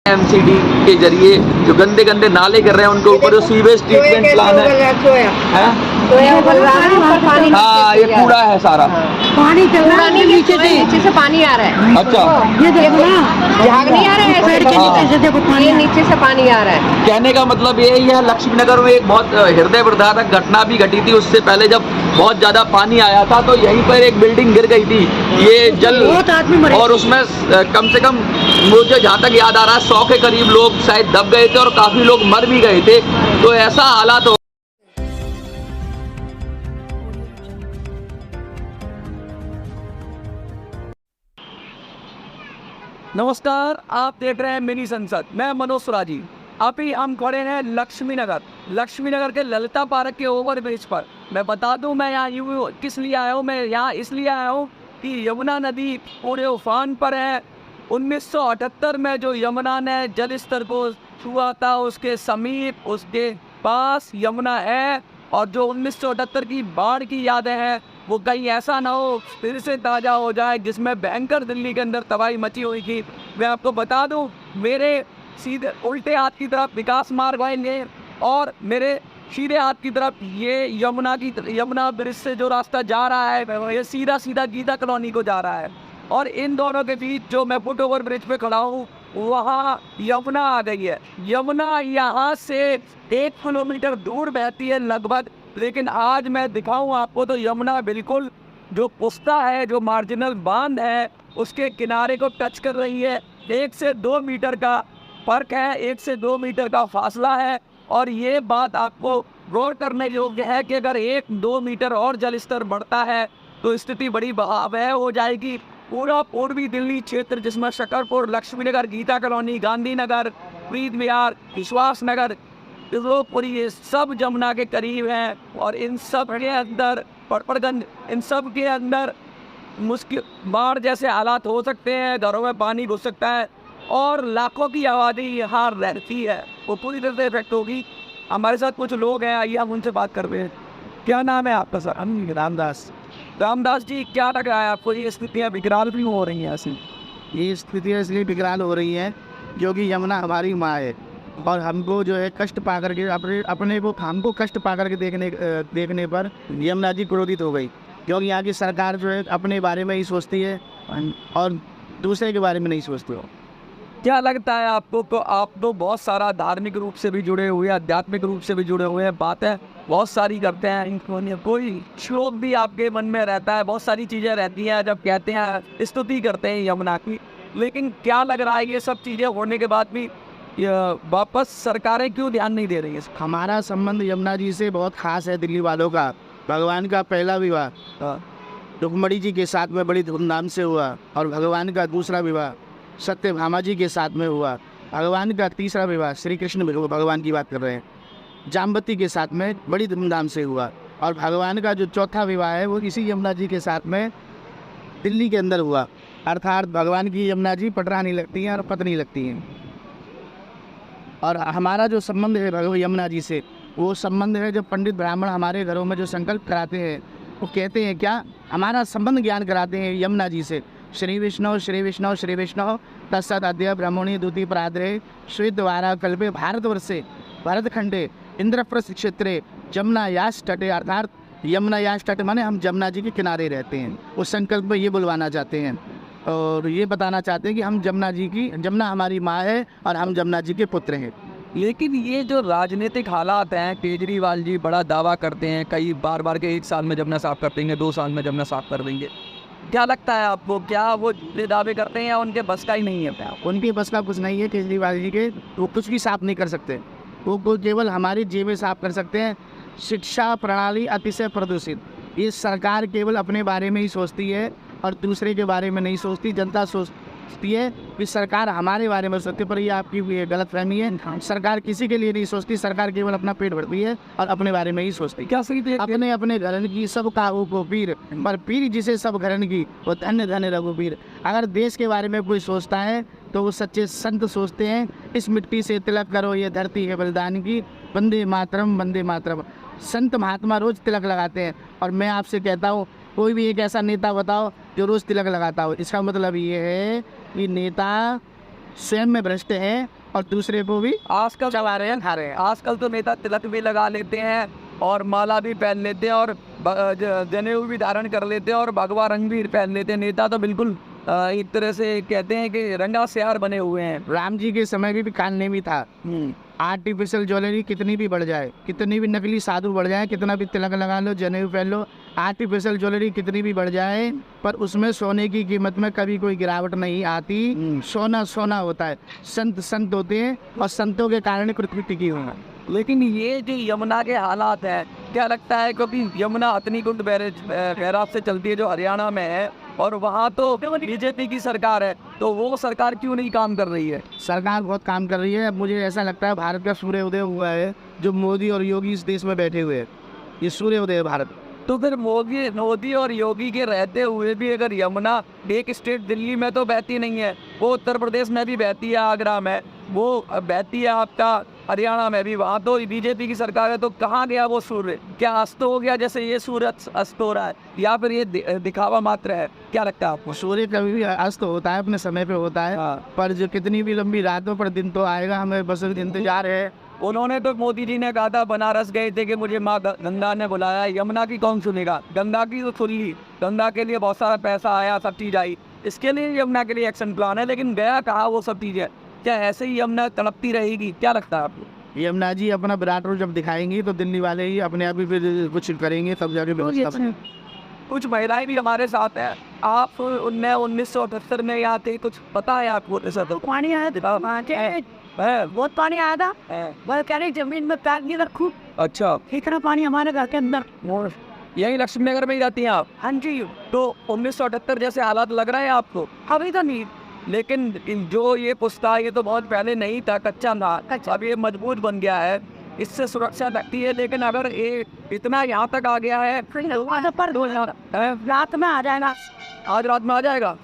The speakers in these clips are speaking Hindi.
एमसीडी के जरिए जो गंदे गंदे नाले कर रहे हैं उनके ऊपर जो सीवेज ट्रीटमेंट प्लान है। हाँ, ये कूड़ा है सारा, पानी चल रहा है नीचे से पानी आ रहा है। अच्छा, ये देखो ना, झाग नहीं आ रहा है, पेड़ के नीचे से देखो पानी, नीचे से पानी आ रहा है। कहने का मतलब ये है लक्ष्मीनगर में एक बहुत हृदय विदारक घटना भी घटी थी। उससे पहले जब बहुत ज्यादा पानी आया था तो यहीं पर एक बिल्डिंग गिर गई थी, ये जल, और उसमें कम से कम मुझे जहाँ तक याद आ रहा है 100 के करीब लोग शायद दब गए थे और काफी लोग मर भी गए थे। तो ऐसा हालात हो। नमस्कार, आप देख रहे हैं मिनी संसद। मैं मनोज सुराजी। अभी हम खड़े हैं लक्ष्मीनगर के ललिता पार्क के ओवर ब्रिज पर। मैं बता दूं, मैं यहाँ किस लिए आया हूँ। मैं यहाँ इसलिए आया हूँ कि यमुना नदी पूरे उफान पर है। 1978 में जो यमुना ने जल स्तर को छुआ था, उसके समीप, उसके पास यमुना है। और जो 1978 की बाढ़ की यादें हैं, वो कहीं ऐसा ना हो फिर से ताज़ा हो जाए, जिसमें भयंकर दिल्ली के अंदर तबाही मची हुई थी। मैं आपको बता दूं, मेरे सीधे उल्टे हाथ की तरफ विकास मार्ग आएंगे और मेरे सीधे हाथ की तरफ ये यमुना ब्रिज से जो रास्ता जा रहा है, ये सीधा सीधा गीता कॉलोनी को जा रहा है। और इन दोनों के बीच जो मैं फुट ओवर ब्रिज पे खड़ा हूँ, वहाँ यमुना आ गई है। यमुना यहाँ से 1 किलोमीटर दूर बहती है लगभग, लेकिन आज मैं दिखाऊं आपको तो यमुना बिल्कुल जो पुस्ता है, जो मार्जिनल बांध है, उसके किनारे को टच कर रही है। 1 से 2 मीटर का फर्क है, 1 से 2 मीटर का फासला है। और ये बात आपको गौर करने योग्य है कि अगर 1-2 मीटर और जल स्तर बढ़ता है तो स्थिति बड़ी भयावह हो जाएगी। पूरा पूर्वी दिल्ली क्षेत्र, जिसमें शकरपुर, लक्ष्मीनगर, गीता कॉलोनी, गांधीनगर, प्रीत विहार, विश्वास नगर, पूरी, ये सब जमुना के करीब हैं। और इन सब के अंदर पड़पड़गंज, इन सब के अंदर मुश्किल बाढ़ जैसे हालात हो सकते हैं, घरों में पानी घुस सकता है और लाखों की आबादी यहाँ रहती है, वो पूरी तरह से इफेक्ट होगी। हमारे साथ कुछ लोग हैं, आइए हम उनसे बात करते हैं। क्या नाम है आपका सर? हम रामदास। रामदास जी, क्या लग रहा है आपको, ये स्थितियाँ विकराल भी हो रही हैं ऐसी? ये स्थितियाँ इसलिए विकराल हो रही हैं क्योंकि यमुना हमारी माँ है और हमको जो है कष्ट पा करके हमको कष्ट पा करके देखने पर यमुना जी क्रोधित हो गई। क्योंकि यहाँ की सरकार जो है अपने बारे में ही सोचती है और दूसरे के बारे में नहीं सोचती हो। क्या लगता है आपको को आप तो बहुत सारा धार्मिक रूप से भी जुड़े हुए हैं, आध्यात्मिक रूप से भी जुड़े हुए हैं, बातें बहुत सारी करते हैं, कोई श्लोक भी आपके मन में रहता है, बहुत सारी चीज़ें रहती हैं जब कहते हैं, स्तुति करते हैं यमुना की। लेकिन क्या लग रहा है ये सब चीज़ें होने के बाद भी वापस सरकारें क्यों ध्यान नहीं दे रही है? हमारा संबंध यमुना जी से बहुत खास है, दिल्ली वालों का। भगवान का पहला विवाह रुक्मणी जी के साथ में बड़ी धूमधाम से हुआ और भगवान का दूसरा विवाह सत्यभामा जी के साथ में हुआ। भगवान का तीसरा विवाह श्री कृष्ण भगवान की बात कर रहे हैं, जाम्बती के साथ में बड़ी धूमधाम से हुआ। और भगवान का जो चौथा विवाह है वो इसी यमुना जी के साथ में दिल्ली के अंदर हुआ। अर्थात भगवान की यमुना जी पटरानी लगती हैं और पत्नी लगती हैं। और हमारा जो संबंध है यमुना जी से, वो संबंध है जब पंडित ब्राह्मण हमारे घरों में जो संकल्प कराते हैं, वो कहते हैं क्या, हमारा संबंध ज्ञान कराते हैं यमुना जी से। श्री विष्णु श्री विष्णु श्री विष्णु तत्सत अद्य ब्रह्मणि द्वितीय प्राद्रे श्वेतवारा कल्पे भारतवर्षे भरतखंडे इंद्रप्रस्थ क्षेत्रे जमुना यास तटे। अर्थात यमुना यास तट माने हम जमुना जी के किनारे रहते हैं। उस संकल्प में ये बुलवाना चाहते हैं और ये बताना चाहते हैं कि हम जमुना हमारी माँ है और हम जमुना जी के पुत्र हैं। लेकिन ये जो राजनीतिक हालात हैं, केजरीवाल जी बड़ा दावा करते हैं, कई बार के 1 साल में जमुना साफ कर देंगे, 2 साल में जमुना साफ कर देंगे। क्या लगता है आपको, क्या वो दावे करते हैं या उनके बस का ही नहीं है? उनके बस का कुछ नहीं है केजरीवाल जी के, वो कुछ भी साफ नहीं कर सकते। वो केवल हमारी जेबें साफ कर सकते हैं। शिक्षा प्रणाली अतिशय प्रदूषित। ये सरकार केवल अपने बारे में ही सोचती है और दूसरे के बारे में नहीं सोचती। जनता सोचती है कि सरकार हमारे बारे में सोचती है, पर ये आपकी गलतफहमी है। सरकार किसी के लिए नहीं सोचती, सरकार केवल अपना पेट भरती है और अपने बारे में ही सोचती है। क्या सही थे? अपने अपने घरन की सब काहू को पीर, पर पीर जिसे सब घरन की वो धन्य धन्य रघुपीर। अगर देश के बारे में कोई सोचता है तो वो सच्चे संत सोचते हैं, इस मिट्टी से तिलक करो ये धरती है बलिदान की, वंदे मातरम वंदे मातरम। संत महात्मा रोज तिलक लगाते हैं और मैं आपसे कहता हूँ, कोई भी एक ऐसा नेता बताओ जो रोज़ तिलक लगाता हो। इसका मतलब ये है कि नेता स्वयं में भ्रष्ट हैं और दूसरे को भी आजकल चला रहे हैं, खा रहे हैं। आजकल तो नेता तिलक भी लगा लेते हैं और माला भी पहन लेते हैं और जनेऊ भी धारण कर लेते हैं और भगवा रंग भी पहन लेते हैं। नेता तो बिल्कुल एक तरह से कहते हैं कि रंगा सियार बने हुए हैं। राम जी के समय भी कानने भी था। आर्टिफिशियल ज्वेलरी कितनी भी बढ़ जाए, कितनी भी नकली साधु बढ़ जाए, कितना भी तिलक लगा लो, जनेऊ पहन लो, आर्टिफिशियल ज्वेलरी कितनी भी बढ़ जाए, पर उसमें सोने की कीमत में कभी कोई गिरावट नहीं आती। सोना सोना होता है। संत संत होते हैं और संतों के कारण पृथ्वी टिकी हुई है। लेकिन ये जो यमुना के हालात है, क्या लगता है, क्योंकि यमुना हथनीकुंड बैराज से चलती है जो हरियाणा में है और वहाँ तो बीजेपी की सरकार है, तो वो सरकार क्यों नहीं काम कर रही है? सरकार बहुत काम कर रही है। मुझे ऐसा लगता है भारत का सूर्योदय हुआ है, जो मोदी और योगी इस देश में बैठे हुए हैं। ये सूर्योदय है भारत। तो फिर मोदी और योगी के रहते हुए भी अगर यमुना एक स्टेट दिल्ली में तो बहती नहीं है, वो उत्तर प्रदेश में भी बहती है, आगरा में वो बहती है, आपका हरियाणा में भी, वहाँ तो बीजेपी की सरकार है, तो कहाँ गया वो सूर्य? क्या अस्त हो गया जैसे ये सूर्य अस्त हो रहा है, या फिर ये दिखावा मात्र है? क्या लगता है आपको? सूर्य कभी भी अस्त होता है, अपने समय पे होता है। पर जो कितनी भी लंबी रातों पर दिन तो आएगा, हमें बस इंतजार है। उन्होंने तो, मोदी जी ने कहा था, बनारस गए थे कि मुझे माँ गंगा ने बुलाया। यमुना की कौन सुनेगा? गंगा की तो सुन ली, गंगा के लिए बहुत सारा पैसा आया, सब चीज़ आई, इसके लिए यमुना के लिए एक्शन प्लान है, लेकिन गया कहाँ वो सब चीज़ें? क्या ऐसे ही यमुना तड़पती रहेगी? क्या लगता है आपको? यमुना जी अपना विराट रूप जब दिखाएंगी तो दिल्ली वाले ही अपने आप ही फिर कुछ करेंगे, तब जाके व्यवस्था बनेगी। कुछ महिलाएं भी हमारे साथ हैं। आप 1978 में यहाँ थे, कुछ पता है आपको? पानी आया था, बहुत पानी आया था। मैं कह रही जमीन में पैर नहीं रखूं। अच्छा, इतना पानी हमारे घर के अंदर। यही लक्ष्मी नगर में ही रहती हैं आप? हाँ जी। तो 1978 जैसे हालात लग रहा है आपको? अभी तो नहीं, लेकिन जो ये पुस्ता है, ये तो बहुत पहले नहीं था, कच्चा था, अब ये मजबूत बन गया है, इससे सुरक्षा लगती है। लेकिन अगर ये इतना यहाँ तक आ गया है, पर रात में आ जाएगा। आज रात में आ जाएगा?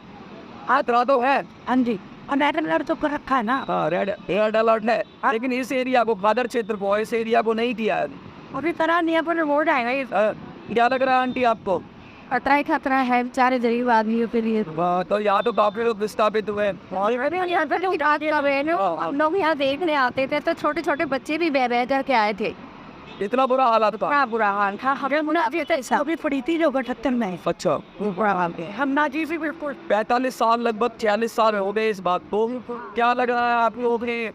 आज रातों है। हाँ जी, और रेड अलर्ट तो कर रखा है ना। हाँ, रेड अलर्ट है, लेकिन इस एरिया को, खादर क्षेत्र को, इस एरिया को नहीं किया है अभी तरह नहीं है, पर रोड आएगा। क्या लग रहा है आंटी आपको? खतरा ही खतरा है बेचारे गरीब आदमियों के लिए। तो यहाँ तो काफी लोग विस्थापित हुए। हम लोग यहाँ देखने आते थे तो छोटे छोटे बच्चे भी बह करके आए थे। इतना बुरा हालात था? बड़ा बुरा हाल था। अभी पड़ी थी जो 78 में। अच्छा, बुरा हाल है। हम ना जी भी बिल्कुल 45 साल, लगभग 46 साल हो गए इस बात को। क्या लग रहा है आप लोगों के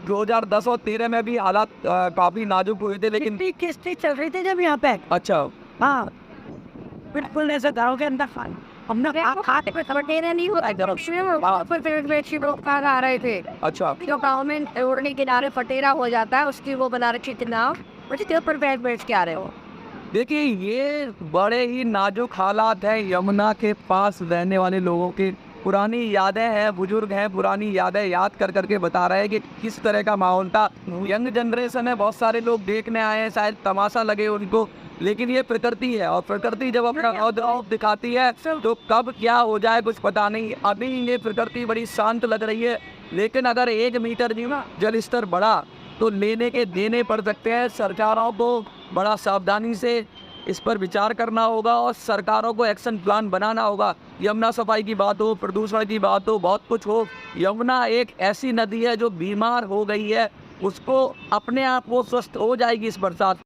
2010 और 13 में भी हालात काफी नाजुक हुए थे, लेकिन किस्ती चल रही थी जब यहाँ पे। अच्छा, हाँ, बिल्कुल ऐसे घरों के अंदर हमने खाते पे फटेरा नहीं हुआ आ रहे थे। अच्छा, जो गाँव में रोड किनारे फटेरा हो जाता है, उसकी वो बना रखी थी नाव, उसके ऊपर बैठ के आ रहे हो। देखिए, ये बड़े ही नाजुक हालात है यमुना के पास रहने वाले लोगों के। पुरानी यादें हैं, बुजुर्ग हैं, पुरानी यादें याद कर करके बता रहे हैं कि किस तरह का माहौल था। यंग जनरेशन है, बहुत सारे लोग देखने आए हैं, शायद तमाशा लगे उनको, लेकिन ये प्रकृति है, और प्रकृति जब अपना रौद्र दिखाती है तो कब क्या हो जाए कुछ पता नहीं। अभी ये प्रकृति बड़ी शांत लग रही है, लेकिन अगर 1 मीटर जल स्तर बढ़ा तो लेने के देने पड़ सकते हैं। सरकारों को बड़ा सावधानी से इस पर विचार करना होगा और सरकारों को एक्शन प्लान बनाना होगा। यमुना सफाई की बात हो, प्रदूषण की बात हो, बहुत कुछ हो, यमुना एक ऐसी नदी है जो बीमार हो गई है, उसको अपने आप वो स्वस्थ हो जाएगी इस बरसात